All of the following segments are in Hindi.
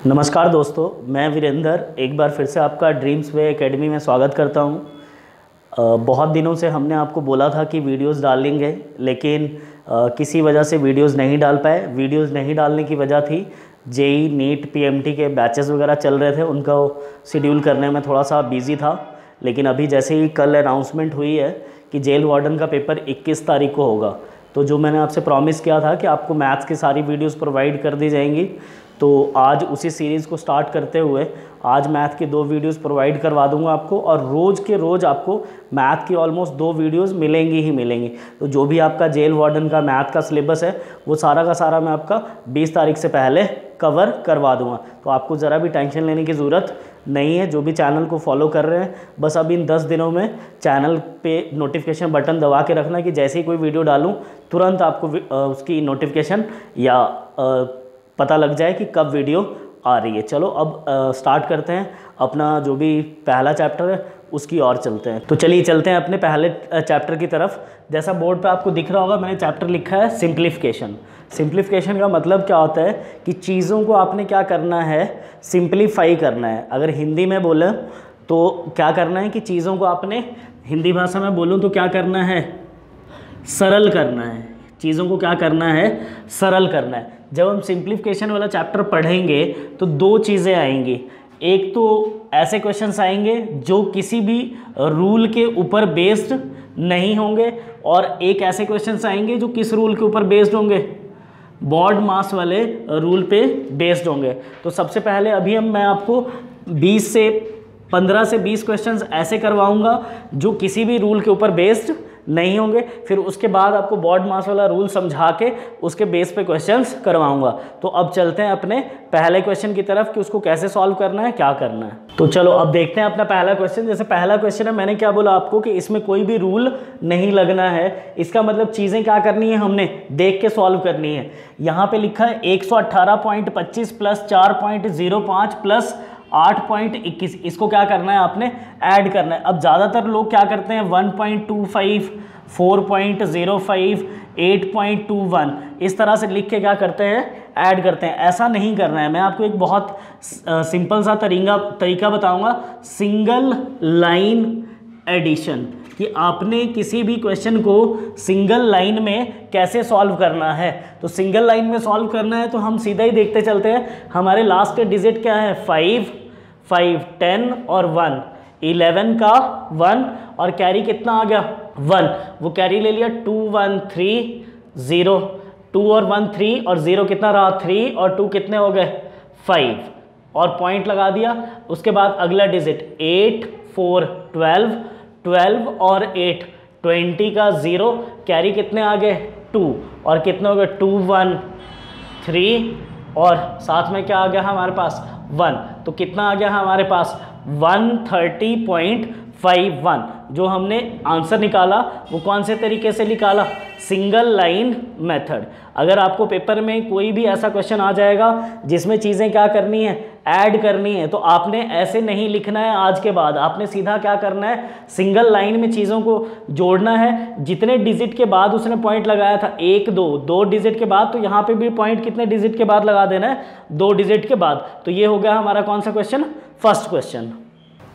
नमस्कार दोस्तों, मैं वीरेंद्र एक बार फिर से आपका ड्रीम्स वे एकेडमी में स्वागत करता हूं। बहुत दिनों से हमने आपको बोला था कि वीडियोस डालेंगे, लेकिन किसी वजह से वीडियोस नहीं डाल पाए। वीडियोस नहीं डालने की वजह थी जेई नीट पीएमटी के बैचेस वगैरह चल रहे थे, उनका शेड्यूल करने में थोड़ा सा बिजी था। लेकिन अभी जैसे ही कल अनाउंसमेंट हुई है कि जेल वार्डन का पेपर 21 तारीख को होगा, तो जो मैंने आपसे प्रॉमिस किया था कि आपको मैथ्स की सारी वीडियोस प्रोवाइड कर दी जाएंगी, तो आज उसी सीरीज़ को स्टार्ट करते हुए आज मैथ की 2 वीडियोस प्रोवाइड करवा दूंगा आपको, और रोज़ के रोज़ आपको मैथ की ऑलमोस्ट 2 वीडियोस मिलेंगी ही मिलेंगी। तो जो भी आपका जेल वार्डन का मैथ का सिलेबस है वो सारा का सारा मैं आपका 20 तारीख से पहले कवर करवा दूंगा। तो आपको ज़रा भी टेंशन लेने की ज़रूरत नहीं है। जो भी चैनल को फॉलो कर रहे हैं, बस अब इन 10 दिनों में चैनल पे नोटिफिकेशन बटन दबा के रखना कि जैसे ही कोई वीडियो डालूँ तुरंत आपको उसकी नोटिफिकेशन या पता लग जाए कि कब वीडियो आ रही है। चलो अब स्टार्ट करते हैं अपना जो भी पहला चैप्टर है उसकी ओर चलते हैं। तो चलिए चलते हैं अपने पहले चैप्टर की तरफ। जैसा बोर्ड पे आपको दिख रहा होगा, मैंने चैप्टर लिखा है सिंप्लीफिकेशन। सिंप्लीफिकेशन का मतलब क्या होता है कि चीज़ों को आपने क्या करना है, सिंप्लीफाई करना है। अगर हिंदी में बोलें तो क्या करना है कि चीज़ों को आपने हिंदी भाषा में बोलूँ तो क्या करना है, सरल करना है। चीज़ों को क्या करना है, सरल करना है। जब हम सिंप्लीफिकेशन वाला चैप्टर पढ़ेंगे तो 2 चीज़ें आएंगी। एक तो ऐसे क्वेश्चंस आएंगे जो किसी भी रूल के ऊपर बेस्ड नहीं होंगे, और एक ऐसे क्वेश्चंस आएंगे जो किस रूल के ऊपर बेस्ड होंगे, बॉड मास वाले रूल पे बेस्ड होंगे। तो सबसे पहले अभी मैं आपको 15 से 20 क्वेश्चंस ऐसे करवाऊंगा जो किसी भी रूल के ऊपर बेस्ड नहीं होंगे। फिर उसके बाद आपको बॉड मास वाला रूल समझा के उसके बेस पे क्वेश्चंस करवाऊंगा। तो अब चलते हैं अपने पहले क्वेश्चन की तरफ कि उसको कैसे सॉल्व करना है, क्या करना है। तो चलो अब देखते हैं अपना पहला क्वेश्चन। जैसे पहला क्वेश्चन है, मैंने क्या बोला आपको कि इसमें कोई भी रूल नहीं लगना है। इसका मतलब चीज़ें क्या करनी है, हमने देख के सॉल्व करनी है। यहाँ पे लिखा है 118.25 प्लस 4.05 प्लस 8.21, इसको क्या करना है, आपने ऐड करना है। अब ज़्यादातर लोग क्या करते हैं 1.25, 4.05, 8.21 इस तरह से लिख के क्या करते हैं, ऐड करते हैं। ऐसा नहीं करना है। मैं आपको एक बहुत सिंपल सा तरीका बताऊंगा, सिंगल लाइन एडिशन, कि आपने किसी भी क्वेश्चन को सिंगल लाइन में कैसे सॉल्व करना है। तो सिंगल लाइन में सॉल्व करना है तो हम सीधा ही देखते चलते हैं। हमारे लास्ट के डिजिट क्या है, 5, 10 और 1, 11 का 1, और कैरी कितना आ गया 1, वो कैरी ले लिया 2 1 3 0, 2 और 1 3 और 0 कितना रहा 3 और 2 कितने हो गए 5, और पॉइंट लगा दिया। उसके बाद अगला डिजिट 8 4 12 और 8 20 का 0, कैरी कितने आ गए 2, और कितने हो गए 2 1 3, और साथ में क्या आ गया हमारे पास 1, तो कितना आ गया हमारे पास 130.51। जो हमने आंसर निकाला वो कौन से तरीके से निकाला, सिंगल लाइन मेथड। अगर आपको पेपर में कोई भी ऐसा क्वेश्चन आ जाएगा जिसमें चीज़ें क्या करनी है, ऐड करनी है, तो आपने ऐसे नहीं लिखना है। आज के बाद आपने सीधा क्या करना है, सिंगल लाइन में चीज़ों को जोड़ना है। जितने डिजिट के बाद उसने पॉइंट लगाया था 1 2 डिजिट के बाद, तो यहाँ पे भी पॉइंट कितने डिजिट के बाद लगा देना है, 2 डिजिट के बाद। तो ये हो गया हमारा कौन सा क्वेश्चन, फर्स्ट क्वेश्चन।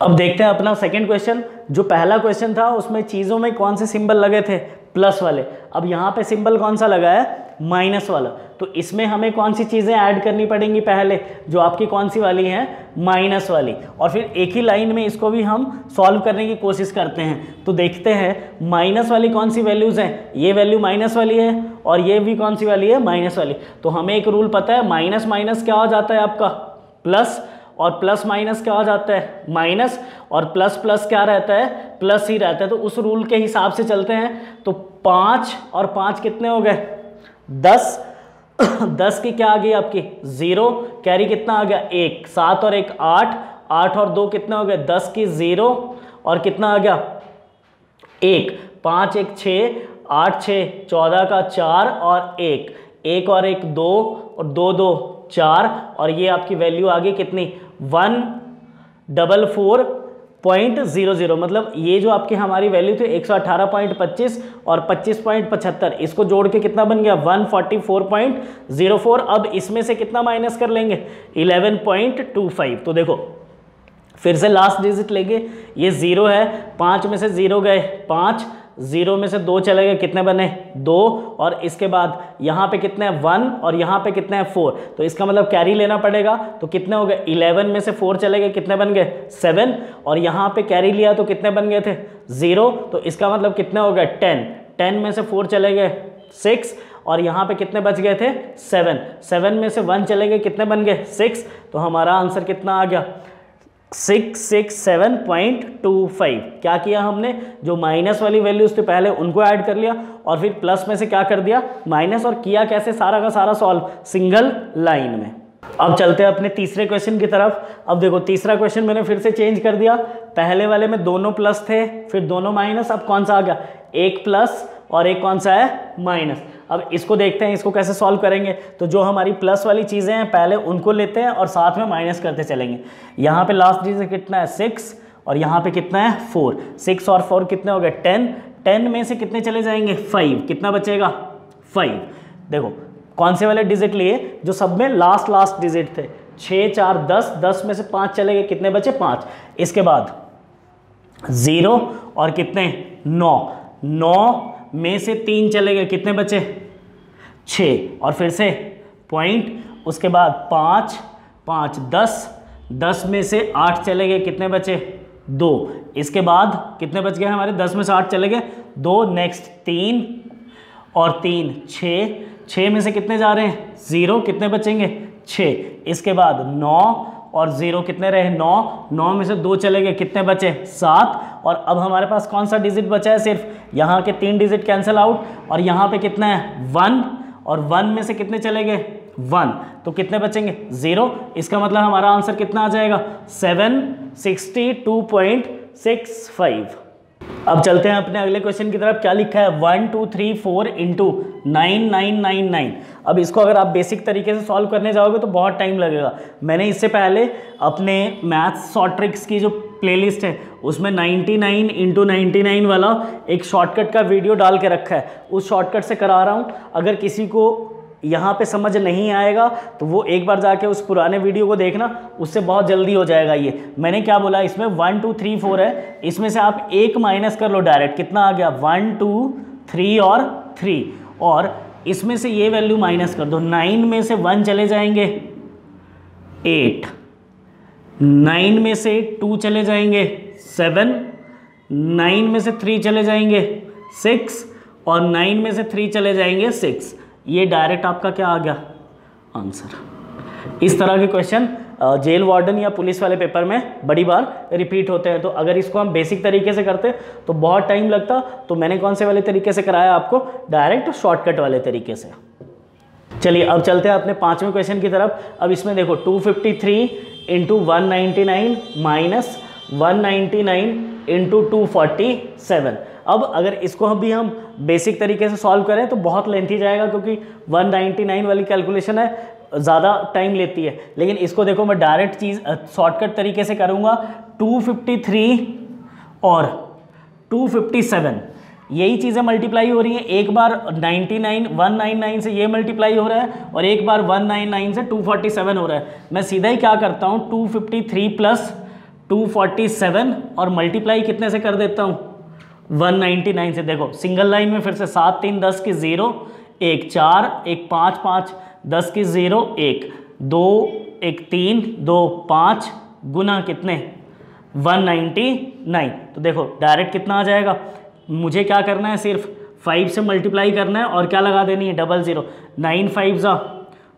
अब देखते हैं अपना सेकंड क्वेश्चन। जो पहला क्वेश्चन था उसमें चीज़ों में कौन से सिंबल लगे थे, प्लस वाले। अब यहाँ पे सिंबल कौन सा लगा है, माइनस वाला। तो इसमें हमें कौन सी चीज़ें ऐड करनी पड़ेंगी पहले, जो आपकी कौन सी वाली हैं, माइनस वाली। और फिर एक ही लाइन में इसको भी हम सॉल्व करने की कोशिश करते हैं। तो देखते हैं माइनस वाली कौन सी वैल्यूज़ हैं, ये वैल्यू माइनस वाली है और ये भी कौन सी वाली है, माइनस वाली। तो हमें एक रूल पता है, माइनस माइनस क्या हो जाता है आपका प्लस, और प्लस माइनस क्या हो जाता है माइनस, और प्लस प्लस क्या रहता है, प्लस ही रहता है। तो उस रूल के हिसाब से चलते हैं। तो 5 और 5 कितने हो गए 10, 10 की क्या आ गई आपकी 0, कैरी कितना आ गया 1, 7 और 1 8, 8 और 2 कितने हो गए 10 की 0, और कितना आ गया 1, 5 1 6, 8 6 14 का 4 और 1, 1 और 1 2 और 2 2 4, और ये आपकी वैल्यू आ गई कितनी 144 0.00, मतलब ये जो आपकी हमारी वैल्यू थी 118.25 और 25.75, इसको जोड़ के कितना बन गया 144.04। अब इसमें से कितना माइनस कर लेंगे 11.25। तो देखो फिर से लास्ट डिजिट लेंगे, ये 0 है, 5 में से 0 गए 5, 0 में से 2 चले गए, कितने बने 2, और इसके बाद यहाँ पे कितने हैं 1 और यहाँ पे कितने हैं 4, तो इसका मतलब कैरी लेना पड़ेगा। तो कितने हो गए 11 में से 4 चले गए, कितने बन गए 7, और यहाँ पे कैरी लिया तो कितने बन गए थे 0, तो इसका मतलब कितने हो गए 10, 10 में से 4 चले गए 6, और यहाँ पे कितने बच गए थे 7, 7 में से 1 चले गए, कितने बन गए 6, तो हमारा आंसर कितना आ गया 667.25। क्या किया हमने, जो माइनस वाली वैल्यूज थे पहले उनको ऐड कर लिया और फिर प्लस में से क्या कर दिया माइनस, और किया कैसे सारा का सारा सॉल्व सिंगल लाइन में। अब चलते हैं अपने तीसरे क्वेश्चन की तरफ। अब देखो तीसरा क्वेश्चन मैंने फिर से चेंज कर दिया, पहले वाले में दोनों प्लस थे फिर दोनों माइनस, अब कौन सा आ गया एक प्लस और एक कौन सा है माइनस। अब इसको देखते हैं इसको कैसे सॉल्व करेंगे। तो जो हमारी प्लस वाली चीज़ें हैं पहले उनको लेते हैं और साथ में माइनस करते चलेंगे। यहाँ पे लास्ट डिजिट कितना है 6 और यहाँ पे कितना है 4, 6 और 4 कितने हो गए 10, 10 में से कितने चले जाएंगे 5, कितना बचेगा 5। देखो कौन से वाले डिजिट लिए, जो सब में लास्ट डिजिट थे, 6 4 10, 10 में से 5 चले गए, कितने बचे 5। इसके बाद 0 और कितने 9, 9 में से 3 चले गए, कितने बचे 6, और फिर से पॉइंट, उसके बाद 5 5 10, 10 में से 8 चले गए, कितने बचे 2, इसके बाद कितने बच गए हमारे 10 में से 8 चले गए 2, नेक्स्ट 3 और 3 6, 6 में से कितने जा रहे हैं 0, कितने बचेंगे 6, इसके बाद 9 और 0 कितने रहे 9, 9 में से 2 चले गए, कितने बचे 7, और अब हमारे पास कौन सा डिजिट बचा है, सिर्फ यहाँ के 3 डिजिट कैंसिल आउट, और यहाँ पे कितना है 1, और 1 में से कितने चले गए 1, तो कितने बचेंगे 0। इसका मतलब हमारा आंसर कितना आ जाएगा 762.65। अब चलते हैं अपने अगले क्वेश्चन की तरफ। क्या लिखा है 1 2 3 4 इंटू 9999। अब इसको अगर आप बेसिक तरीके से सॉल्व करने जाओगे तो बहुत टाइम लगेगा। मैंने इससे पहले अपने मैथ्स शॉर्ट ट्रिक्स की जो प्लेलिस्ट है उसमें 99 इंटू 99 वाला एक शॉर्टकट का वीडियो डाल के रखा है, उस शॉर्टकट से करा रहा हूँ। अगर किसी को यहाँ पे समझ नहीं आएगा तो वो एक बार जाके उस पुराने वीडियो को देखना, उससे बहुत जल्दी हो जाएगा। ये मैंने क्या बोला, इसमें 1 2 3 4 है, इसमें से आप एक माइनस कर लो डायरेक्ट, कितना आ गया 1 2 3 और 3, और इसमें से ये वैल्यू माइनस कर दो। 9 में से 1 चले जाएंगे 8, 9 में से 2 चले जाएंगे 7, 9 में से 3 चले जाएंगे 6, और 9 में से 3 चले जाएंगे 6। ये डायरेक्ट आपका क्या आ गया आंसर। इस तरह के क्वेश्चन जेल वार्डन या पुलिस वाले पेपर में बड़ी बार रिपीट होते हैं। तो अगर इसको हम बेसिक तरीके से करते तो बहुत टाइम लगता। तो मैंने कौन से वाले तरीके से कराया आपको, डायरेक्ट शॉर्टकट वाले तरीके से। चलिए अब चलते हैं अपने 5वें क्वेश्चन की तरफ। अब इसमें देखो 253 इंटू 199 माइनस 199 इंटू 247। अब अगर इसको भी हम बेसिक तरीके से सॉल्व करें तो बहुत लेंथी जाएगा, क्योंकि 199 वाली कैलकुलेशन है, ज़्यादा टाइम लेती है। लेकिन इसको देखो मैं डायरेक्ट चीज़ शॉर्टकट तरीके से करूँगा। 253 और 257 यही चीज़ें मल्टीप्लाई हो रही हैं। एक बार 199 से ये मल्टीप्लाई हो रहा है और एक बार 199 से 247 हो रहा है। मैं सीधा ही क्या करता हूँ 253 प्लस 247 और मल्टीप्लाई कितने से कर देता हूँ 199 से। देखो सिंगल लाइन में फिर से 7 3 10 की 0, 1 4 1 5 5 10 की 0, 1 2 1 3 2 5 गुना कितने 199। तो देखो डायरेक्ट कितना आ जाएगा, मुझे क्या करना है सिर्फ 5 से मल्टीप्लाई करना है और क्या लगा देनी है 00। 9 5 जा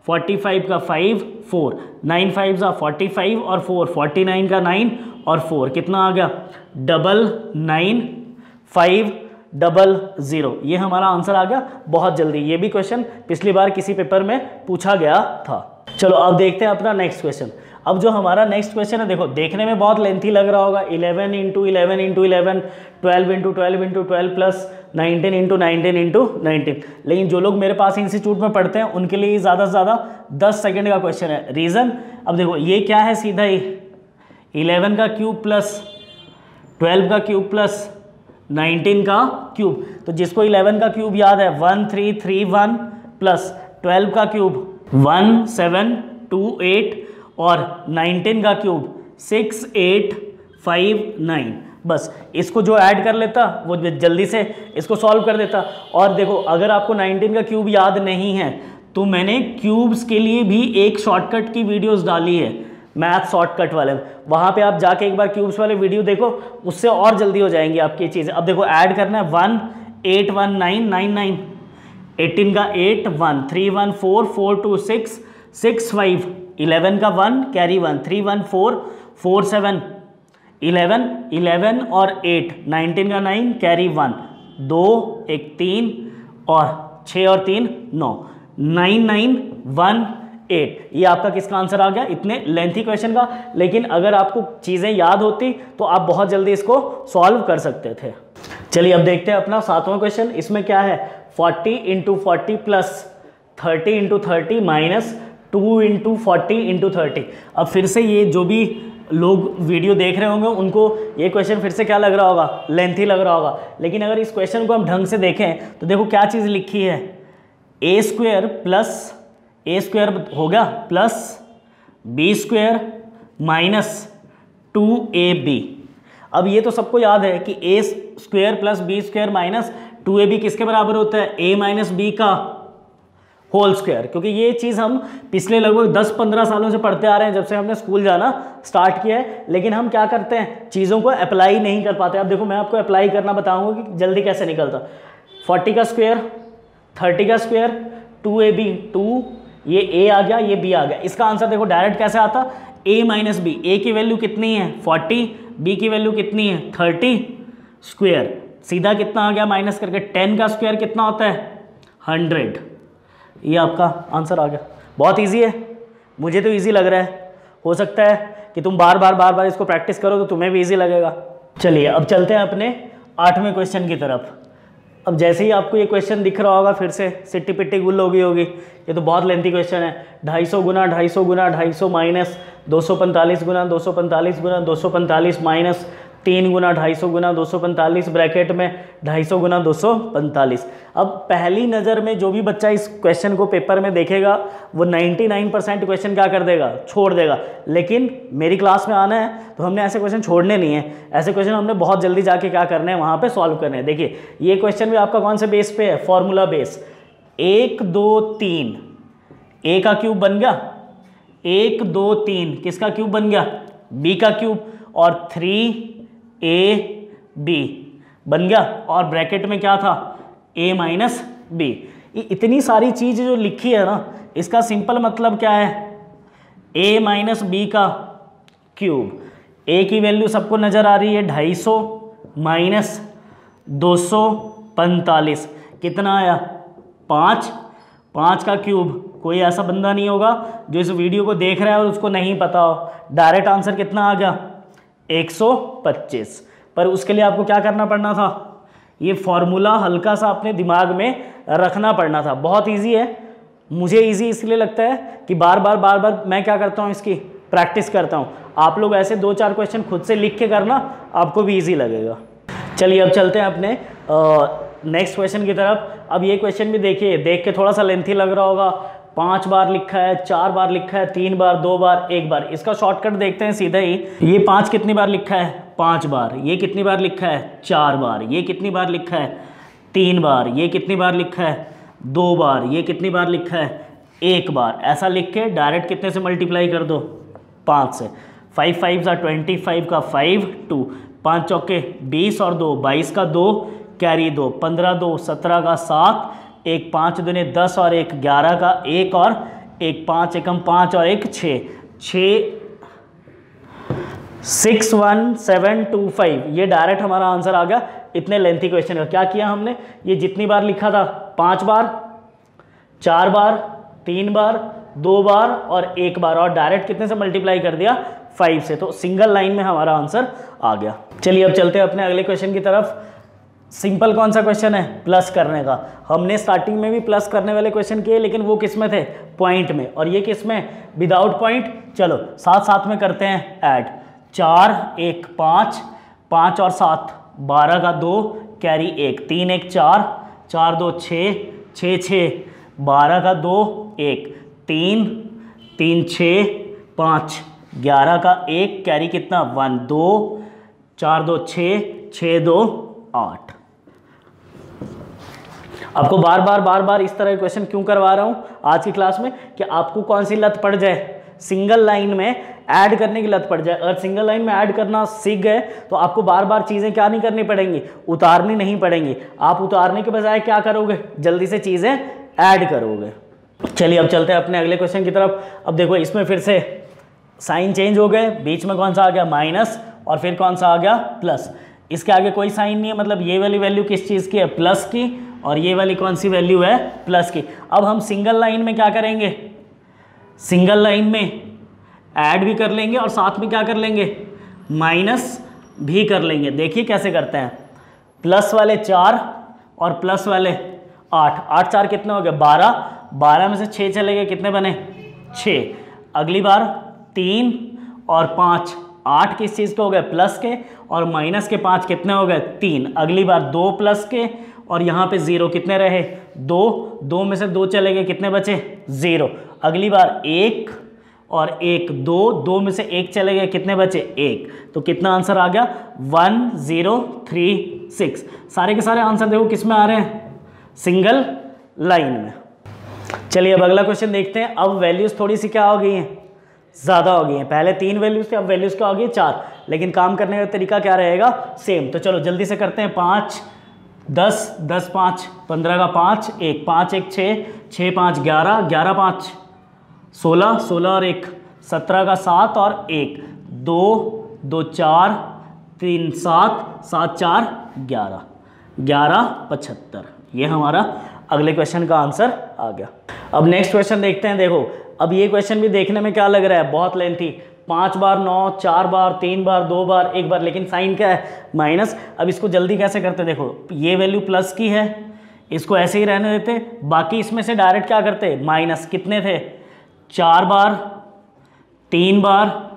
45 का 5 4, 9 5 जा 45 और 4 49 का 9 और 4 कितना आ गया 99500। ये हमारा आंसर आ गया बहुत जल्दी। ये भी क्वेश्चन पिछली बार किसी पेपर में पूछा गया था। चलो अब देखते हैं अपना नेक्स्ट क्वेश्चन। अब जो हमारा नेक्स्ट क्वेश्चन है, देखो देखने में बहुत लेंथी लग रहा होगा, 11 into 11 into 11, 12 into 12 into 12 plus 19 into 19 into 19। लेकिन जो लोग मेरे पास इंस्टीट्यूट में पढ़ते हैं उनके लिए ज़्यादा से ज़्यादा 10 सेकेंड का क्वेश्चन है। रीज़न, अब देखो ये क्या है, सीधा ही 11 का क्यूब प्लस 12 का क्यूब प्लस 19 का क्यूब। तो जिसको 11 का क्यूब याद है 1331 प्लस 12 का क्यूब 1728 और 19 का क्यूब 6859। बस इसको जो ऐड कर लेता वो जल्दी से इसको सॉल्व कर देता। और देखो अगर आपको 19 का क्यूब याद नहीं है तो मैंने क्यूब्स के लिए भी एक शॉर्टकट की वीडियोस डाली है, मैथ शॉर्टकट वाले, वहाँ पे आप जाके एक बार क्यूब्स वाले वीडियो देखो, उससे और जल्दी हो जाएंगी आपकी चीज़ें। अब देखो ऐड करना है 181999, 18 का 8 1 3 1 4 4 2 6 6 5, 11 का 1 कैरी 1 3 1 4 4 7 11 11 और 8 19 का 9 कैरी 1 2 1 3 और 6 और 3 9 9918। ये आपका किसका आंसर आ गया इतने लेंथी क्वेश्चन का। लेकिन अगर आपको चीज़ें याद होती तो आप बहुत जल्दी इसको सॉल्व कर सकते थे। चलिए अब देखते हैं अपना 7वां क्वेश्चन। इसमें क्या है 40 into 40 plus 30 into 30 minus 2 into 40 into 30। अब फिर से ये जो भी लोग वीडियो देख रहे होंगे उनको ये क्वेश्चन फिर से क्या लग रहा होगा, लेंथी लग रहा होगा। लेकिन अगर इस क्वेश्चन को हम ढंग से देखें तो देखो क्या चीज़ लिखी है, ए स्क्वायर प्लस ए स्क्वायर हो गया plus B square minus 2ab। अब ये तो सबको याद है कि A square plus B square minus 2ab किसके बराबर होता है, a माइनस बी का होल स्क्वायर। क्योंकि ये चीज़ हम पिछले लगभग 10-15 सालों से पढ़ते आ रहे हैं, जब से हमने स्कूल जाना स्टार्ट किया है। लेकिन हम क्या करते हैं, चीज़ों को अप्लाई नहीं कर पाते। अब देखो मैं आपको अप्लाई करना बताऊंगा कि जल्दी कैसे निकलता। 40 का स्क्वायर 30 का स्क्वायर 2ab 2, ये a आ गया ये b आ गया। इसका आंसर देखो डायरेक्ट कैसे आता, a माइनस बी। a की वैल्यू कितनी है 40, b की वैल्यू कितनी है 30, स्क्वायर सीधा कितना आ गया माइनस करके 10 का स्क्वायर कितना होता है 100। ये आपका आंसर आ गया। बहुत इजी है, मुझे तो इजी लग रहा है। हो सकता है कि तुम बार बार इसको प्रैक्टिस करो तो तुम्हें भी इजी लगेगा। चलिए अब चलते हैं अपने 8वें क्वेश्चन की तरफ। अब जैसे ही आपको ये क्वेश्चन दिख रहा होगा फिर से सिट्टी पिट्टी गुल हो गई होगी, ये तो बहुत लेंथी क्वेश्चन है। 250 गुना 250 गुना 250 माइनस 245 गुना 245 गुना 245 माइनस 3 गुना 250 गुना 245 ब्रैकेट में 250 गुना 245। अब पहली नज़र में जो भी बच्चा इस क्वेश्चन को पेपर में देखेगा वो 99% क्वेश्चन क्या कर देगा, छोड़ देगा। लेकिन मेरी क्लास में आना है तो हमने ऐसे क्वेश्चन छोड़ने नहीं है। ऐसे क्वेश्चन हमने बहुत जल्दी जाके क्या करने हैं, वहाँ पे सॉल्व करने हैं। देखिए ये क्वेश्चन भी आपका कौन से बेस पे है, फॉर्मूला बेस। 1 2 3 a का क्यूब बन गया, 1 2 3 किसका क्यूब बन गया, b का क्यूब, और 3ab बन गया, और ब्रैकेट में क्या था a माइनस बी। इतनी सारी चीज़ जो लिखी है ना, इसका सिंपल मतलब क्या है, a माइनस बी का क्यूब। a की वैल्यू सबको नज़र आ रही है 250 माइनस 245 कितना आया 5, 5 का क्यूब। कोई ऐसा बंदा नहीं होगा जो इस वीडियो को देख रहा है और उसको नहीं पता हो। डायरेक्ट आंसर कितना आ गया 125। पर उसके लिए आपको क्या करना पड़ना था, ये फॉर्मूला हल्का सा अपने दिमाग में रखना पड़ना था। बहुत इजी है, मुझे इजी इसलिए लगता है कि बार बार मैं क्या करता हूँ, इसकी प्रैक्टिस करता हूँ। आप लोग ऐसे 2-4 क्वेश्चन खुद से लिख के करना, आपको भी इजी लगेगा। चलिए अब चलते हैं अपने नेक्स्ट क्वेश्चन की तरफ। अब ये क्वेश्चन भी देखिए, देख के थोड़ा सा लेंथी लग रहा होगा। 5 बार लिखा है, 4 बार लिखा है, 3 बार, 2 बार, 1 बार। इसका शॉर्टकट देखते हैं सीधा ही। ये 5 कितनी बार लिखा है 5 बार। ये कितनी बार लिखा है 4 बार। ये कितनी बार लिखा है 3 बार। ये कितनी बार लिखा है 2 बार। ये कितनी बार लिखा है 1 बार। ऐसा लिख के डायरेक्ट कितने से मल्टीप्लाई कर दो 5 से। 5 5 25 का 5 2, 5 चौके 20 और 2 22 का 2 कैरी 2, 15 2 17 का 7, 1 5 दूने 10 और 1 11 का 1 और 1 5 एकम 5 और 1 6 61725। ये डायरेक्ट हमारा आंसर आ गया इतने लेंथी क्वेश्चन का। क्या किया हमने, ये जितनी बार लिखा था 5 बार, 4 बार, 3 बार, 2 बार और 1 बार, और डायरेक्ट कितने से मल्टीप्लाई कर दिया 5 से। तो सिंगल लाइन में हमारा आंसर आ गया। चलिए अब चलते हैं अपने अगले क्वेश्चन की तरफ। सिंपल कौन सा क्वेश्चन है, प्लस करने का। हमने स्टार्टिंग में भी प्लस करने वाले क्वेश्चन किए, लेकिन वो किस में थे, पॉइंट में, और ये किस में, विदाउट पॉइंट। चलो साथ साथ में करते हैं ऐड। 4 1 5 5 और 7 12 का 2 कैरी 1, 3 1 4, 4 2 6, 6 6 12 का 2 1, 3 3 6 5, 11 का 1 कैरी कितना 1 2, 4 2 6, 6 2 8। आपको बार बार इस तरह के क्वेश्चन क्यों करवा रहा हूँ आज की क्लास में, कि आपको कौन सी लत पड़ जाए, सिंगल लाइन में ऐड करने की लत पड़ जाए। अगर सिंगल लाइन में ऐड करना सीख गए तो आपको बार बार चीज़ें क्या नहीं करनी पड़ेंगी, उतारनी नहीं पड़ेंगी। आप उतारने के बजाय क्या करोगे, जल्दी से चीज़ें ऐड करोगे। चलिए अब चलते हैं अपने अगले क्वेश्चन की तरफ। अब देखो इसमें फिर से साइन चेंज हो गए, बीच में कौन सा आ गया माइनस और फिर कौन सा आ गया प्लस। इसके आगे कोई साइन नहीं है, मतलब ये वाली वैल्यू किस चीज़ की है, प्लस की, और ये वाली कौन सी वैल्यू है, प्लस की। अब हम सिंगल लाइन में क्या करेंगे, सिंगल लाइन में ऐड भी कर लेंगे और साथ में क्या कर लेंगे, माइनस भी कर लेंगे। देखिए कैसे करते हैं, प्लस वाले 4 और प्लस वाले 8, 8 4 कितने हो गए 12, 12 में से 6 चले गए, कितने बने 6। अगली बार 3 और 5, 8 किस चीज़ के हो गए, प्लस के, और माइनस के 5 कितने हो गए 3। अगली बार 2 प्लस के, और यहाँ पे 0 कितने रहे 2, 2 में से 2 चले गए, कितने बचे 0। अगली बार 1 और 1 2, 2 में से 1 चले गए, कितने बचे 1। तो कितना आंसर आ गया 1036। सारे के सारे आंसर देखो किस में आ रहे हैं, सिंगल लाइन में। चलिए अब अगला क्वेश्चन देखते हैं। अब वैल्यूज थोड़ी सी क्या हो गई हैं, ज़्यादा हो गई हैं। पहले 3 वैल्यूज थे, अब वैल्यूज क्या हो गई 4, लेकिन काम करने का तरीका क्या रहेगा, सेम। तो चलो जल्दी से करते हैं। 5 10 10 5 15 का 5 1 5 1 6 6 5 11 11 5 16 16 और 1 17 का 7 और 1 2 2 4 3 7 7 4 11 11 75। ये हमारा अगले क्वेश्चन का आंसर आ गया। अब नेक्स्ट क्वेश्चन देखते हैं। देखो अब ये क्वेश्चन भी देखने में क्या लग रहा है, बहुत लेंथी, 5 बार 9, 4 बार, 3 बार, 2 बार, 1 बार, लेकिन साइन क्या है माइनस। अब इसको जल्दी कैसे करते, देखो ये वैल्यू प्लस की है, इसको ऐसे ही रहने देते, बाकी इसमें से डायरेक्ट क्या करते माइनस। कितने थे 4 बार, 3 बार,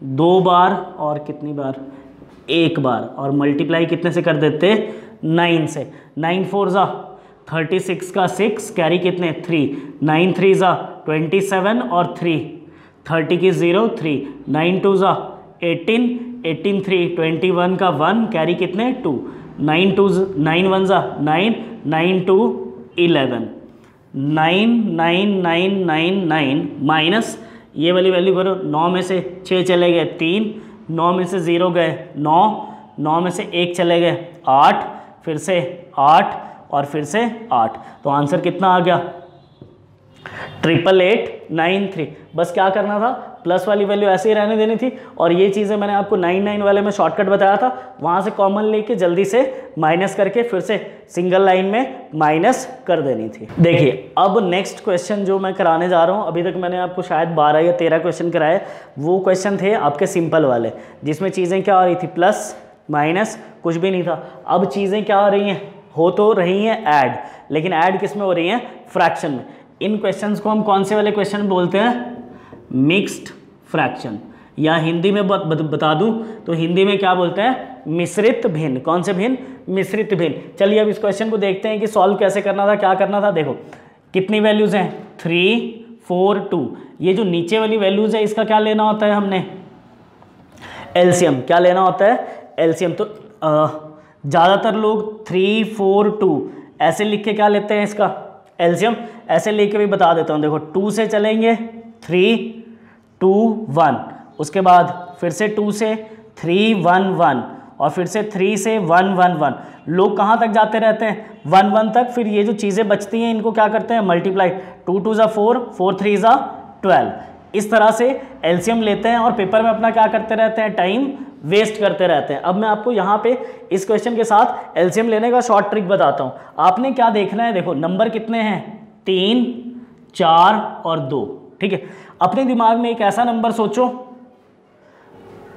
2 बार और कितनी बार 1 बार, और मल्टीप्लाई कितने से कर देते 9 से। 9 4 जा 36 का 6 कैरी कितने 3, 9 3 जा 27 और 3 30 की 0 3, 9 2 जा 18 18 3 21 का 1 कैरी कितने 2, 9 2 9 1 जा 9 9 2 11 9 9 9 9 9 माइनस ये वाली वैल्यू करो। 9 में से 6 चले गए 3, 9 में से 0 गए 9, 9 में से 1 चले गए 8, फिर से 8 और फिर से 8। तो आंसर कितना आ गया 88893। बस क्या करना था, प्लस वाली वैल्यू ऐसे ही रहने देनी थी, और ये चीज़ें मैंने आपको 99 वाले में शॉर्टकट बताया था, वहाँ से कॉमन लेके जल्दी से माइनस करके फिर से सिंगल लाइन में माइनस कर देनी थी। देखिए अब नेक्स्ट क्वेश्चन जो मैं कराने जा रहा हूँ, अभी तक मैंने आपको शायद 12 या 13 क्वेश्चन कराए, वो क्वेश्चन थे आपके सिंपल वाले, जिसमें चीज़ें क्या हो रही थी, प्लस माइनस कुछ भी नहीं था। अब चीज़ें क्या हो रही हैं, हो तो रही हैं ऐड, लेकिन ऐड किस में हो रही हैं, फ्रैक्शन में। इन क्वेश्चंस को हम कौन से वाले क्वेश्चन बोलते हैं, मिक्स्ड फ्रैक्शन, या हिंदी में बता दूं तो हिंदी में क्या बोलते हैं, मिश्रित भिन्न। कौन से भिन्न, मिश्रित भिन्न। चलिए अब इस क्वेश्चन को देखते हैं कि सॉल्व कैसे करना था, क्या करना था। देखो कितनी वैल्यूज हैं 3 4 2। ये जो नीचे वाली वैल्यूज है इसका क्या लेना होता है, हमने एलसीएम। क्या लेना होता है, एलसीएम। तो ज़्यादातर लोग 3 4 2 ऐसे लिख के क्या लेते हैं, इसका एलसीएम। ऐसे लेके भी बता देता हूँ। देखो 2 से चलेंगे 3 2 1, उसके बाद फिर से 2 से 3 1 1, और फिर से 3 से 1 1 1। लोग कहाँ तक जाते रहते हैं, 1 1 तक। फिर ये जो चीज़ें बचती हैं इनको क्या करते हैं, मल्टीप्लाई। 2 2 जा 4, 4 3 जा 12। इस तरह से एलसीएम लेते हैं और पेपर में अपना क्या करते रहते हैं, टाइम वेस्ट करते रहते हैं। अब मैं आपको यहाँ पे इस क्वेश्चन के साथ एलसीएम लेने का शॉर्ट ट्रिक बताता हूँ। आपने क्या देखना है, देखो नंबर कितने हैं, 3 4 और 2, ठीक है। अपने दिमाग में एक ऐसा नंबर सोचो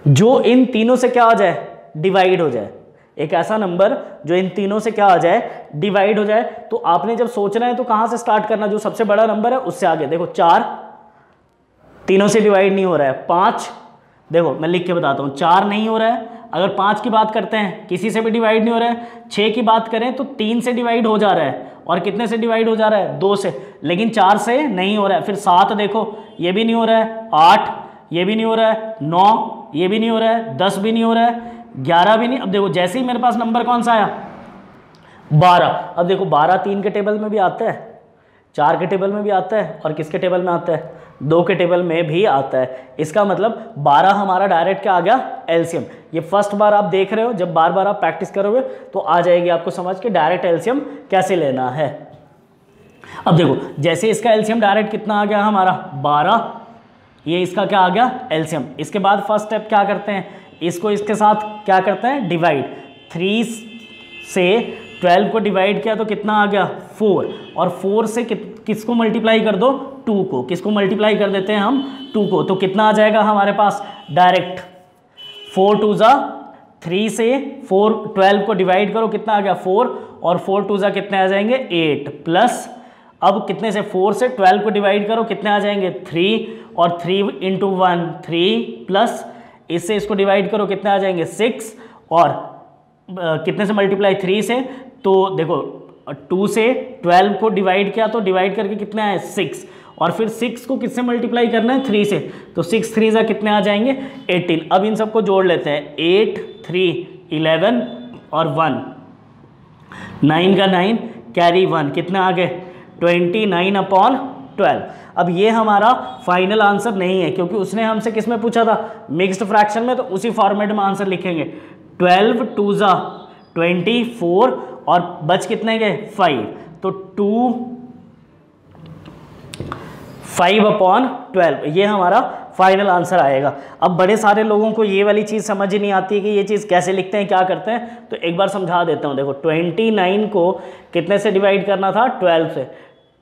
जो इन तीनों से क्या हो जाए, डिवाइड हो जाए। एक ऐसा नंबर जो इन तीनों से क्या हो जाए, डिवाइड हो जाए। तो आपने जब सोचना है तो कहाँ से स्टार्ट करना, जो सबसे बड़ा नंबर है उससे आगे। देखो 4 तीनों से डिवाइड नहीं हो रहा है, 5 देखो मैं लिख के बताता हूँ, 4 नहीं हो रहा है। अगर 5 की बात करते हैं किसी से भी डिवाइड नहीं हो रहा है, 6 की बात करें तो 3 से डिवाइड हो जा रहा है, और कितने से डिवाइड हो जा रहा है, 2 से, लेकिन 4 से नहीं हो रहा है। फिर 7 देखो ये भी नहीं हो रहा है, 8 ये भी नहीं हो रहा है, 9 ये भी नहीं हो रहा है, 10 भी नहीं हो रहा है, 11 भी नहीं। अब देखो जैसे ही मेरे पास नंबर कौन सा आया, 12। अब देखो 12 3 के टेबल में भी आता है, 4 के टेबल में भी आता है, और किसके टेबल में आता है, 2 के टेबल में भी आता है। इसका मतलब 12 हमारा डायरेक्ट क्या आ गया, एलसीएम। ये फर्स्ट बार आप देख रहे हो, जब बार बार आप प्रैक्टिस करोगे तो आ जाएगी आपको समझ के डायरेक्ट एलसीएम कैसे लेना है। अब देखो जैसे इसका एलसीएम डायरेक्ट कितना आ गया हमारा, 12, ये इसका क्या आ गया, एलसीएम। इसके बाद फर्स्ट स्टेप क्या करते हैं, इसको इसके साथ क्या करते हैं, डिवाइड। 3 से 12 को डिवाइड किया तो कितना आ गया, 4, और 4 से किसको मल्टीप्लाई कर दो, 2 को। किसको मल्टीप्लाई कर देते हैं हम, 2 को। तो कितना आ जाएगा हमारे पास डायरेक्ट, 4 2 जा 3 से 12 को डिवाइड करो, कितना आ गया 4, और 4 2 जा कितने आ जाएंगे 8, प्लस अब कितने से 4 से 12 को डिवाइड करो, कितने आ जाएंगे 3, और 3 इंटू 1 3, प्लस इससे इसको डिवाइड करो, कितने आ जाएंगे 6, और कितने से मल्टीप्लाई 3 से, तो देखो 2 से 12 को डिवाइड किया तो डिवाइड करके कितने आए 6, और फिर 6 को किससे मल्टीप्लाई करना है 3 से, तो 6 3 जा कितने आ जाएंगे 18। अब इन सबको जोड़ लेते हैं, 8 3 11 और 1, 9 का 9 कैरी 1, कितने आ गए 29/12। अब ये हमारा फाइनल आंसर नहीं है, क्योंकि उसने हमसे किस में पूछा था, मिक्स्ड फ्रैक्शन में, तो उसी फॉर्मेट में आंसर लिखेंगे। 12 2 जा 24, और बच कितने गए 5, तो 5/12 ये हमारा फाइनल आंसर आएगा। अब बड़े सारे लोगों को ये वाली चीज़ समझ ही नहीं आती है कि ये चीज़ कैसे लिखते हैं, क्या करते हैं, तो एक बार समझा देता हूँ। देखो 29 को कितने से डिवाइड करना था, 12 से,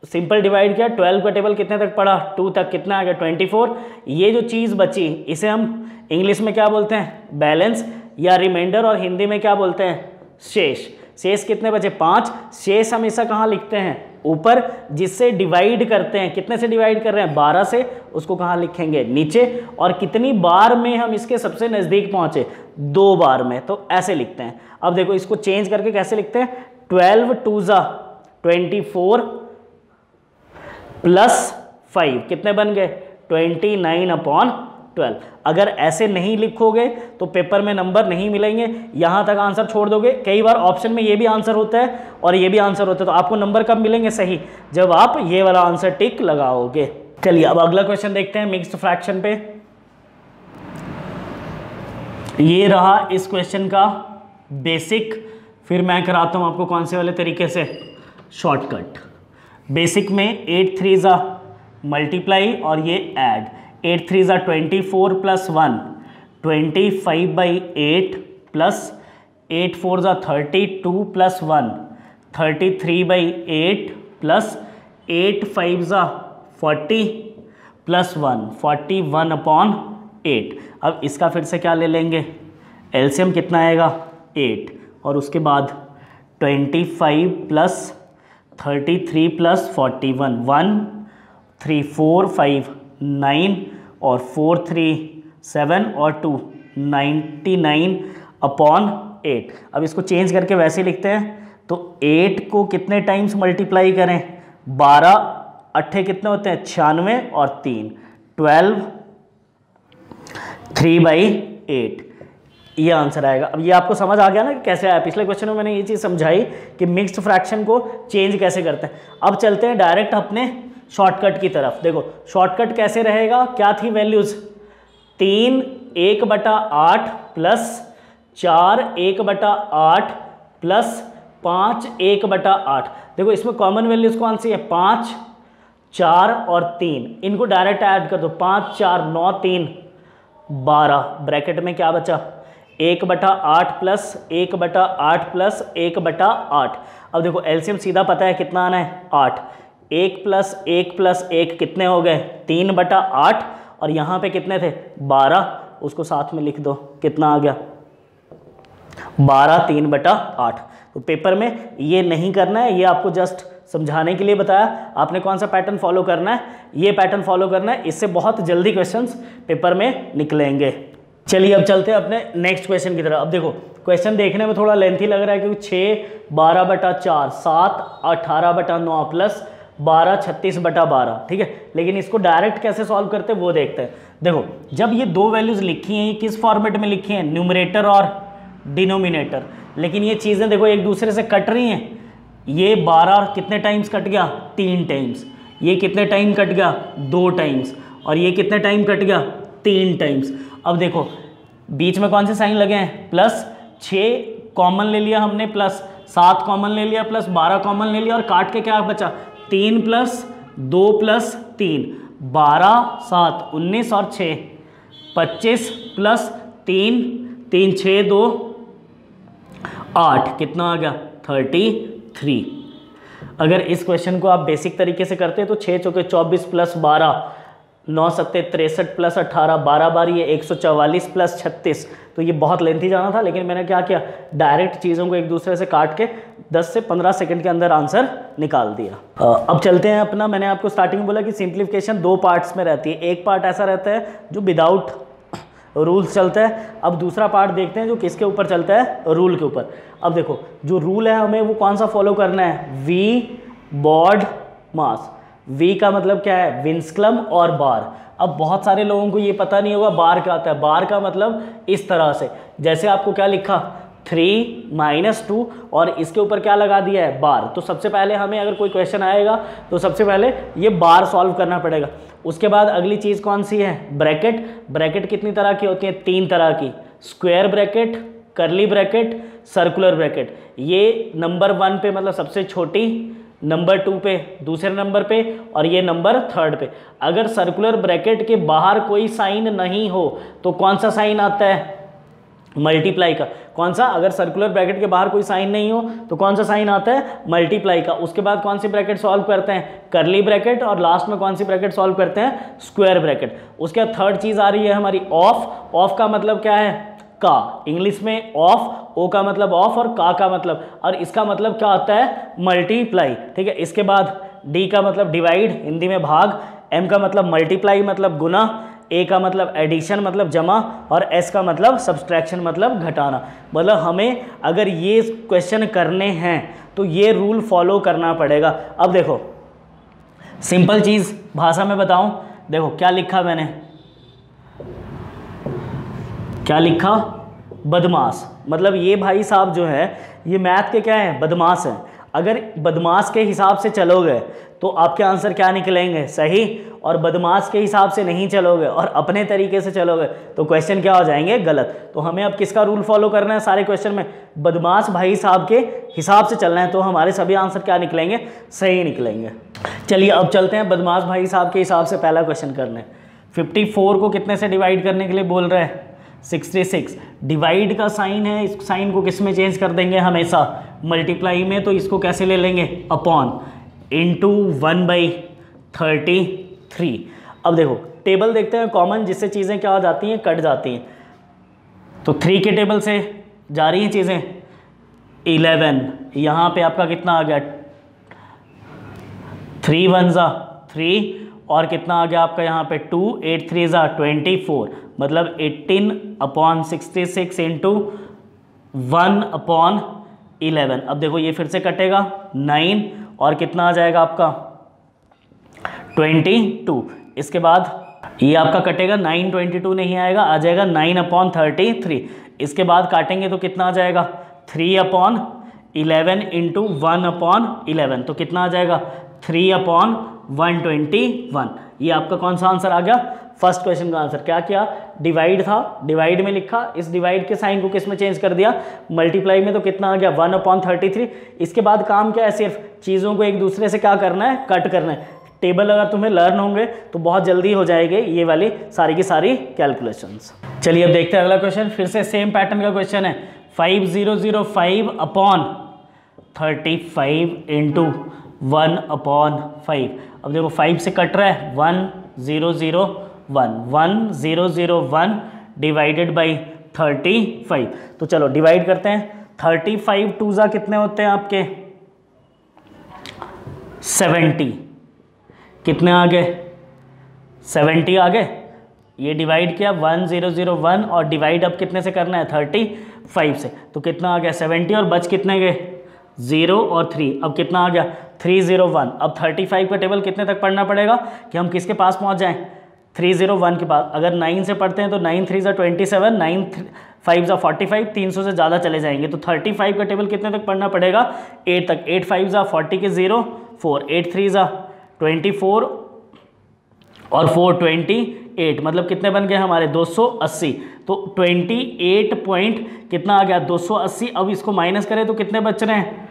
सिंपल डिवाइड किया, 12 का टेबल कितने तक पड़ा, 2 तक, कितना आ गया 24। ये जो चीज़ बची इसे हम इंग्लिश में क्या बोलते हैं, बैलेंस या रिमाइंडर, और हिंदी में क्या बोलते हैं, शेष। शेष कितने बचे 5, शेष हमेशा कहाँ लिखते हैं, ऊपर, जिससे डिवाइड करते हैं, कितने से डिवाइड कर रहे हैं 12 से, उसको कहाँ लिखेंगे नीचे, और कितनी बार में हम इसके सबसे नज़दीक पहुँचे, 2 बार में, तो ऐसे लिखते हैं। अब देखो इसको चेंज करके कैसे लिखते हैं, 12 2 जा 24 प्लस 5 कितने बन गए 29/12। अगर ऐसे नहीं लिखोगे तो पेपर में नंबर नहीं मिलेंगे, यहाँ तक आंसर छोड़ दोगे। कई बार ऑप्शन में ये भी आंसर होता है और ये भी आंसर होता है, तो आपको नंबर कब मिलेंगे सही, जब आप ये वाला आंसर टिक लगाओगे। चलिए अब अगला क्वेश्चन देखते हैं मिक्स्ड फ्रैक्शन पे। ये रहा इस क्वेश्चन का बेसिक, फिर मैं कराता हूँ आपको कौन से वाले तरीके से, शॉर्टकट। बेसिक में 8 3 जा मल्टीप्लाई और ये ऐड, 8 3 जा 24 प्लस 1 25/8 प्लस 8 4 जा 32 प्लस 1 33/8 प्लस 8 5 जा 40 प्लस 1 41/8। अब इसका फिर से क्या ले लेंगे, एलसीएम कितना आएगा 8, और उसके बाद 25 प्लस 33 प्लस 41 1 3 4 5 9 और 4 3 7 और 2 99/8। अब इसको चेंज करके वैसे लिखते हैं, तो 8 को कितने टाइम्स मल्टीप्लाई करें, 12 8 कितने होते हैं 96 और 3 12 3/8, ये आंसर आएगा। अब ये आपको समझ आ गया ना कि कैसे आया। पिछले क्वेश्चन में मैंने ये चीज़ समझाई कि मिक्स्ड फ्रैक्शन को चेंज कैसे करते हैं। अब चलते हैं डायरेक्ट अपने शॉर्टकट की तरफ। देखो शॉर्टकट कैसे रहेगा, क्या थी वैल्यूज़, 3 1/8 प्लस 4 1/8 प्लस 5 1/8। देखो इसमें कॉमन वैल्यूज़ कौन सी है, 5 4 और 3, इनको डायरेक्ट ऐड कर दो, 5 4 9 3 12, ब्रैकेट में क्या बचा 1/8 प्लस 1/8 प्लस 1/8। अब देखो एलसीएम सीधा पता है कितना आना है 8, 1 प्लस 1 प्लस 1 कितने हो गए 3/8, और यहाँ पे कितने थे 12, उसको साथ में लिख दो, कितना आ गया 12 3/8। तो पेपर में ये नहीं करना है, ये आपको जस्ट समझाने के लिए बताया। आपने कौन सा पैटर्न फॉलो करना है, ये पैटर्न फॉलो करना है, इससे बहुत जल्दी क्वेश्चंस पेपर में निकलेंगे। चलिए अब चलते हैं अपने नेक्स्ट क्वेश्चन की तरफ। अब देखो क्वेश्चन देखने में थोड़ा लेंथी लग रहा है क्योंकि 6 12/4 7 18/9 प्लस 12 36/12, ठीक है। लेकिन इसको डायरेक्ट कैसे सॉल्व करते हैं वो देखते हैं। देखो जब ये दो वैल्यूज लिखी हैं, ये किस फॉर्मेट में लिखी हैं, न्यूमरेटर और डिनोमिनेटर। लेकिन ये चीज़ें देखो एक दूसरे से कट रही हैं। ये 12 कितने टाइम्स कट गया, 3 टाइम्स। ये कितने टाइम कट गया, 2 टाइम्स। और ये कितने टाइम कट गया, 3 टाइम्स। अब देखो बीच में कौन से साइन लगे हैं, प्लस 6 कॉमन ले लिया हमने, प्लस 7 कॉमन ले लिया, प्लस 12 कॉमन ले लिया, और काट के क्या बचा, 3 + 2 + 3 12 7 19 और 6 25 + 3 3 6 2 8 कितना आ गया, 33। अगर इस क्वेश्चन को आप बेसिक तरीके से करते हैं तो 6 चौके 24 + 12 9 सत्ते 63 + 18 12 बार ये 144 + 36। तो ये बहुत लेंथी जाना था, लेकिन मैंने क्या किया, डायरेक्ट चीज़ों को एक दूसरे से काट के 10 से 15 सेकंड के अंदर आंसर निकाल दिया। अब चलते हैं अपना, मैंने आपको स्टार्टिंग में बोला कि सिंप्लीफिकेशन 2 पार्ट्स में रहती है। एक पार्ट ऐसा रहता है जो विदाउट रूल्स चलता है। अब दूसरा पार्ट देखते हैं जो किसके ऊपर चलता है, रूल के ऊपर। अब देखो जो रूल है हमें वो कौन सा फॉलो करना है, वी बॉड मास। वी का मतलब क्या है, विंस्क्लम और बार। अब बहुत सारे लोगों को ये पता नहीं होगा बार क्या होता है। बार का मतलब इस तरह से, जैसे आपको क्या लिखा, 3 - 2 और इसके ऊपर क्या लगा दिया है, बार। तो सबसे पहले हमें अगर कोई क्वेश्चन आएगा तो सबसे पहले ये बार सॉल्व करना पड़ेगा। उसके बाद अगली चीज़ कौन सी है, ब्रैकेट। ब्रैकेट कितनी तरह की होती है, 3 तरह की, square bracket, curly bracket, circular bracket. ये नंबर 1 पे मतलब सबसे छोटी, नंबर 2 पे दूसरे नंबर पे, और ये नंबर 3 पे। अगर सर्कुलर ब्रैकेट के बाहर कोई साइन नहीं हो तो कौन सा साइन आता है, मल्टीप्लाई का। कौन सा, अगर सर्कुलर ब्रैकेट के बाहर कोई साइन नहीं हो तो कौन सा साइन आता है, मल्टीप्लाई का। उसके बाद कौन सी ब्रैकेट सॉल्व करते हैं, कर्ली ब्रैकेट, और लास्ट में कौन सी ब्रैकेट सॉल्व करते हैं, स्क्वायर ब्रैकेट। उसके बाद 3rd चीज़ आ रही है हमारी ऑफ। ऑफ का मतलब क्या है, का। इंग्लिश में ऑफ, ओ का मतलब ऑफ और का मतलब, और इसका मतलब क्या होता है, मल्टीप्लाई, ठीक है। इसके बाद डी का मतलब डिवाइड, हिंदी में भाग। एम का मतलब मल्टीप्लाई मतलब गुना। ए का मतलब एडिशन मतलब जमा, और एस का मतलब सब्सट्रैक्शन मतलब घटाना। मतलब हमें अगर ये क्वेश्चन करने हैं तो ये रूल फॉलो करना पड़ेगा। अब देखो सिंपल चीज़ भाषा में बताऊं, देखो क्या लिखा मैंने, क्या लिखा, बदमाश। मतलब ये भाई साहब जो है ये मैथ के क्या है, बदमाश हैं। अगर बदमाश के हिसाब से चलोगे तो आपके आंसर क्या निकलेंगे, सही। और बदमाश के हिसाब से नहीं चलोगे और अपने तरीके से चलोगे तो क्वेश्चन क्या हो जाएंगे, गलत। तो हमें अब किसका रूल फॉलो करना है सारे क्वेश्चन में, बदमाश भाई साहब के हिसाब से चलना है। तो हमारे सभी आंसर क्या निकलेंगे, सही निकलेंगे। चलिए अब चलते हैं बदमाश भाई साहब के हिसाब से पहला क्वेश्चन करने। 54 को कितने से डिवाइड करने के लिए बोल रहे हैं, 66। डिवाइड का साइन है, इस साइन को किस में चेंज कर देंगे, हमेशा मल्टीप्लाई में। तो इसको कैसे ले लेंगे, अपॉन, इंटू 1/33। अब देखो टेबल देखते हैं कॉमन, जिससे चीज़ें क्या हो जाती हैं, कट जाती हैं। तो 3 के टेबल से जा रही हैं चीज़ें, 11। यहाँ पे आपका कितना आ गया, 3 1 ज़ा 3, और कितना आ गया आपका यहाँ पे 2, 8 3 ज़ा 24। मतलब 18/66 इंटू 1/11। अब देखो ये फिर से कटेगा 9, और कितना आ जाएगा आपका 22। इसके बाद ये आपका कटेगा 9, 22 नहीं आएगा, आ जाएगा 9/33। इसके बाद काटेंगे तो कितना आ जाएगा, 3/11 इंटू 1/11। तो कितना आ जाएगा, 3/121। ये आपका कौन सा आंसर आ गया, फर्स्ट क्वेश्चन का आंसर। क्या किया, डिवाइड था, डिवाइड में लिखा, इस डिवाइड के साइन को किस में चेंज कर दिया, मल्टीप्लाई में। तो कितना आ गया, 1/33। इसके बाद काम क्या है, सिर्फ चीज़ों को एक दूसरे से क्या करना है, कट करना है। टेबल अगर तुम्हें लर्न होंगे तो बहुत जल्दी हो जाएंगे ये वाली सारी की सारी कैलकुलेशंस। चलिए अब देखते हैं अगला क्वेश्चन। फिर से सेम पैटर्न का क्वेश्चन है, 5005/35 इंटू 1/5। अब देखो 5 से कट रहा है, 1001 डिवाइडेड बाई 35। तो चलो डिवाइड करते हैं। 35 2 ज़ा कितने होते हैं आपके, 70। कितने आ गए, 70 आ गए। ये डिवाइड किया 1001 और डिवाइड अब कितने से करना है 35 से, तो कितना आ गया 70 और बच कितने गए 0 और 3, अब कितना आ गया 301। अब 35 का टेबल कितने तक पढ़ना पड़ेगा कि हम किसके पास पहुंच जाएं 301 के पास। अगर 9 से पढ़ते हैं तो 9 3 ज़ा 27, 9 5 ज़ा 45, 300 से ज़्यादा चले जाएंगे, तो 35 का टेबल कितने तक पढ़ना पड़ेगा 8 तक। 8 5 ज़ा 40 के 0 4, 8 3 ज़ा 24 और 4 28, मतलब कितने बन गए हमारे 280। तो 28 पॉइंट कितना आ गया 280। अब इसको माइनस करें तो कितने बच रहे हैं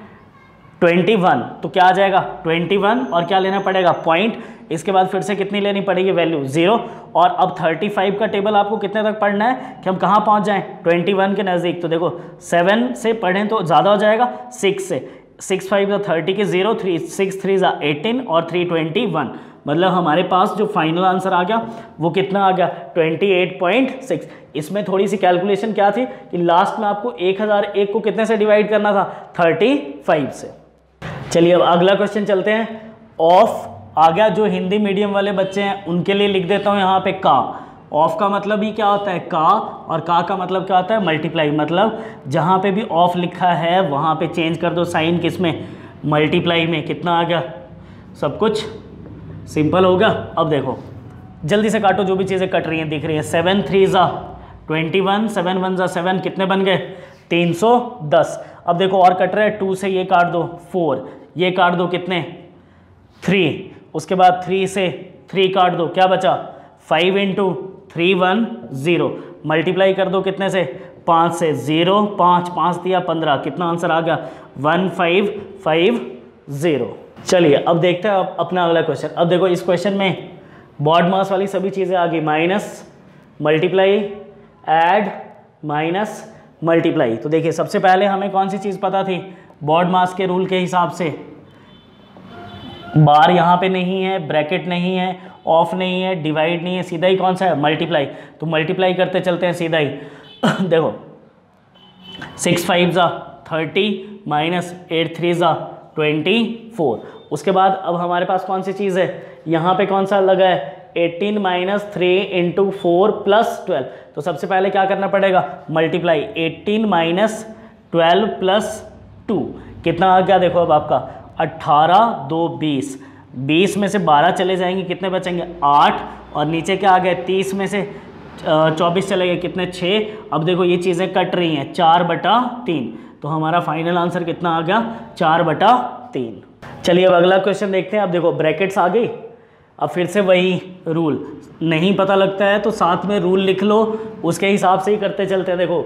21, तो क्या आ जाएगा 21 और क्या लेना पड़ेगा पॉइंट, इसके बाद फिर से कितनी लेनी पड़ेगी वैल्यू 0। और अब 35 का टेबल आपको कितने तक पढ़ना है कि हम कहाँ पहुँच जाएं 21 के नज़दीक। तो देखो 7 से पढ़ें तो ज़्यादा हो जाएगा 6 से, 6 5 ज़ा 30 के 0, 3 6 3 ज़ा 18 और 3 21, मतलब हमारे पास जो फाइनल आंसर आ गया वो कितना आ गया 28.6। इसमें थोड़ी सी कैलकुलेशन क्या थी कि लास्ट में आपको 1001 को कितने से डिवाइड करना था 35 से। चलिए अब अगला क्वेश्चन चलते हैं। ऑफ आ गया, जो हिंदी मीडियम वाले बच्चे हैं उनके लिए लिख देता हूँ यहाँ पे का। ऑफ का मतलब ही क्या होता है का, और का मतलब क्या होता है मल्टीप्लाई, मतलब जहाँ पे भी ऑफ लिखा है वहाँ पे चेंज कर दो साइन किस में मल्टीप्लाई में। कितना आ गया, सब कुछ सिंपल होगा। अब देखो जल्दी से काटो जो भी चीज़ें कट रही हैं दिख रही हैं। 7 3 ज़ा 21, 7 1 ज़ा 7, कितने बन गए 310। अब देखो और कट रहा है 2 से ये काट दो 4, ये काट दो कितने 3, उसके बाद 3 से 3 काट दो क्या बचा 5 इंटू 310, मल्टीप्लाई कर दो कितने से 5 से 0 5 5 दिया 15, कितना आंसर आ गया 1550। चलिए अब देखते हैं अपना अगला क्वेश्चन। अब देखो इस क्वेश्चन में बॉड मास वाली सभी चीज़ें आ गई, minus multiply add minus multiply. तो देखिए सबसे पहले हमें कौन सी चीज़ पता थी बॉड मास के रूल के हिसाब से, बार यहाँ पे नहीं है, ब्रैकेट नहीं है, ऑफ नहीं है, डिवाइड नहीं है, सीधा ही कौन सा है मल्टीप्लाई। तो मल्टीप्लाई करते चलते हैं सीधा ही देखो 6 5 ज़ा 30 माइनस 8 3 ज़ा 24। उसके बाद अब हमारे पास कौन सी चीज़ है यहाँ पे कौन सा लगा है 18 माइनस 3 इंटू 4 प्लस 12। तो सबसे पहले क्या करना पड़ेगा मल्टीप्लाई, 18 माइनस 12 प्लस 2 कितना आ गया देखो अब आपका 18 2 20, 20 में से 12 चले जाएंगे कितने बचेंगे 8, और नीचे क्या आ गया 30 में से 24 चले गए कितने 6। अब देखो ये चीज़ें कट रही हैं 4/3, तो हमारा फाइनल आंसर कितना आ गया 4/3। चलिए अब अगला क्वेश्चन देखते हैं। अब देखो ब्रैकेट्स आ गई, अब फिर से वही रूल, नहीं पता लगता है तो साथ में रूल लिख लो, उसके हिसाब से ही करते चलते हैं। देखो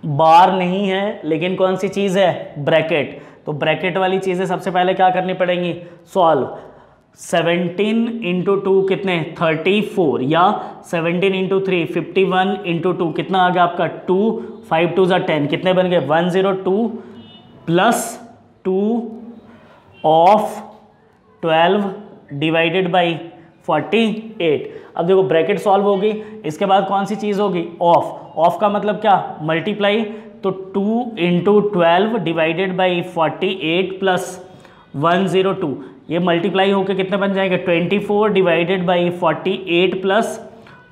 बार नहीं है लेकिन कौन सी चीज़ है ब्रैकेट, तो ब्रैकेट वाली चीज़ें सबसे पहले क्या करनी पड़ेंगी सॉल्व। 17 इंटू 2 कितने 34, या 17 इंटू 3 51 इंटू 2 कितना आ गया आपका 2, 5 2 ज़ा 10 कितने बन गए 102 प्लस 2 ऑफ 12 डिवाइडेड बाई 48। अब देखो ब्रैकेट सॉल्व होगी, इसके बाद कौन सी चीज़ होगी ऑफ। ऑफ का मतलब क्या मल्टीप्लाई, तो 2 इंटू 12 डिवाइडेड बाई 48 प्लस 102, ये मल्टीप्लाई होकर कितने बन जाएंगे 24 डिवाइडेड बाई 48 प्लस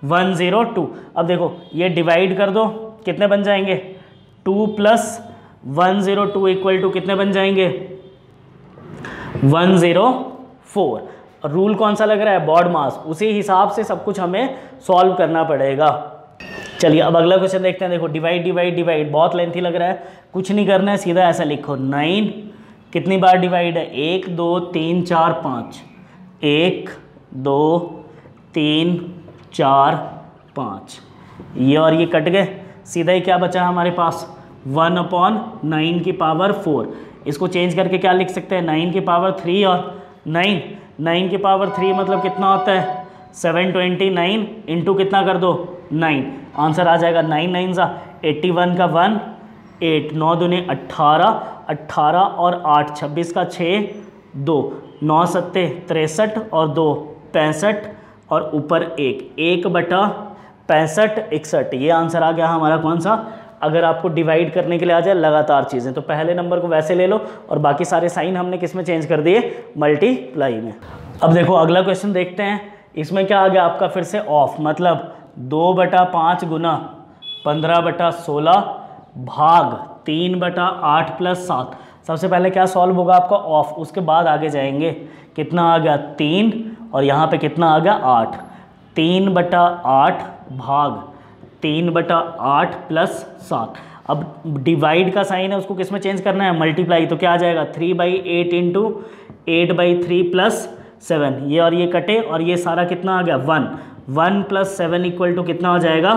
102। अब देखो ये डिवाइड कर दो कितने बन जाएंगे 2 प्लस 102 इक्वल टू कितने बन जाएंगे 104। रूल कौन सा लग रहा है बॉड मास, उसी हिसाब से सब कुछ हमें सॉल्व करना पड़ेगा। चलिए अब अगला क्वेश्चन देखते हैं। देखो डिवाइड डिवाइड डिवाइड बहुत लेंथी लग रहा है, कुछ नहीं करना है, सीधा ऐसा लिखो 9 कितनी बार डिवाइड है 1 2 3 4 5, 1 2 3 4 5, ये और ये कट गए, सीधा ही क्या बचा हमारे पास 1/9 की पावर 4। इसको चेंज करके क्या लिख सकते हैं 9 की पावर 3 और 9 की पावर 3 मतलब कितना होता है 729 इंटू कितना कर दो 9, आंसर आ जाएगा 9 9 ज़ा 81 का 1 8, 9 दूनी 18, 18 और 8 26 का 6 2, 9 सत्ते 63 और 2 65 और ऊपर 1/65 61, ये आंसर आ गया हमारा कौन सा। अगर आपको डिवाइड करने के लिए आ जाए लगातार चीज़ें तो पहले नंबर को वैसे ले लो और बाकी सारे साइन हमने किस में चेंज कर दिए मल्टीप्लाई में। अब देखो अगला क्वेश्चन देखते हैं, इसमें क्या आ गया आपका फिर से ऑफ, मतलब 2/5 गुना 15/16 भाग 3/8 + 7। सबसे पहले क्या सॉल्व होगा आपका ऑफ, उसके बाद आगे जाएंगे। कितना आ गया 3 और यहाँ पे कितना आ गया 8। 3/8 भाग 3/8 + 7। अब डिवाइड का साइन है उसको किस में चेंज करना है, मल्टीप्लाई। तो क्या आ जाएगा 3/8 इंटू 8/3 + 7। ये और ये कटे और ये सारा कितना आ गया 1। 1 + 7 = कितना हो जाएगा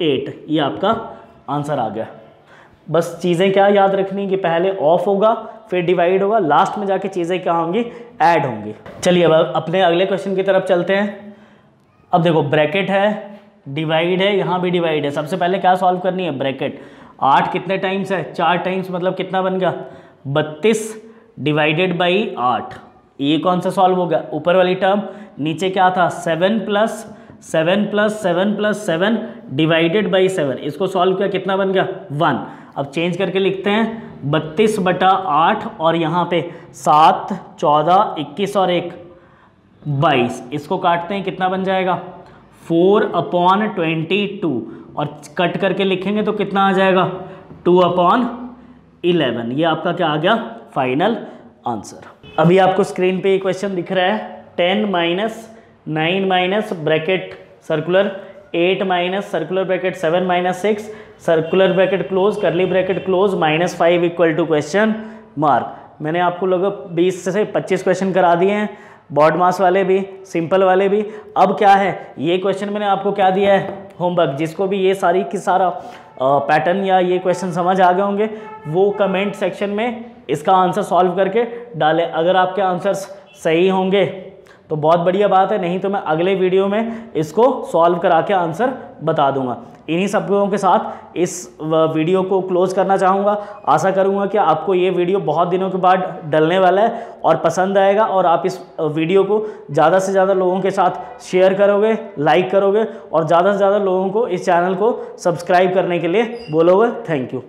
8। ये आपका आंसर आ गया। बस चीज़ें क्या याद रखनी कि पहले ऑफ होगा फिर डिवाइड होगा, लास्ट में जाके चीज़ें क्या होंगी, ऐड होंगी। चलिए अब अपने अगले क्वेश्चन की तरफ चलते हैं। अब देखो ब्रैकेट है, डिवाइड है, यहाँ भी डिवाइड है। सबसे पहले क्या सॉल्व करनी है, ब्रैकेट। 8 कितने टाइम्स है, 4 टाइम्स, मतलब कितना बन गया 32 डिवाइडेड बाई 8। ये कौन सा सॉल्व हो गया, ऊपर वाली टर्म। नीचे क्या था 7 + 7 + 7 + 7 डिवाइडेड बाई 7। इसको सॉल्व किया कितना बन गया 1। अब चेंज करके लिखते हैं 32/8 और यहाँ पे 7, 14, 21 और 1 22। इसको काटते हैं कितना बन जाएगा 4/22 और कट करके लिखेंगे तो कितना आ जाएगा 2/11। ये आपका क्या आ गया फाइनल आंसर। अभी आपको स्क्रीन पे ये क्वेश्चन दिख रहा है 10 - 9 - bracket circular 8 - circular bracket 7 - 6 circular bracket close करली ब्रैकेट क्लोज -5 = क्वेश्चन मार्क। मैंने आपको लगभग 20 से 25 क्वेश्चन करा दिए हैं, बॉड मास वाले भी, सिंपल वाले भी। अब क्या है, ये क्वेश्चन मैंने आपको क्या दिया है होमवर्क। जिसको भी ये सारी की सारा पैटर्न या ये क्वेश्चन समझ आ गए होंगे वो कमेंट सेक्शन में इसका आंसर सॉल्व करके डालें। अगर आपके आंसर्स सही होंगे तो बहुत बढ़िया बात है, नहीं तो मैं अगले वीडियो में इसको सॉल्व करा के आंसर बता दूंगा। इन्हीं सब लोगों के साथ इस वीडियो को क्लोज करना चाहूँगा। आशा करूँगा कि आपको ये वीडियो बहुत दिनों के बाद डलने वाला है और पसंद आएगा और आप इस वीडियो को ज़्यादा से ज़्यादा लोगों के साथ शेयर करोगे, लाइक करोगे और ज़्यादा से ज़्यादा लोगों को इस चैनल को सब्सक्राइब करने के लिए बोलोगे। Thank you.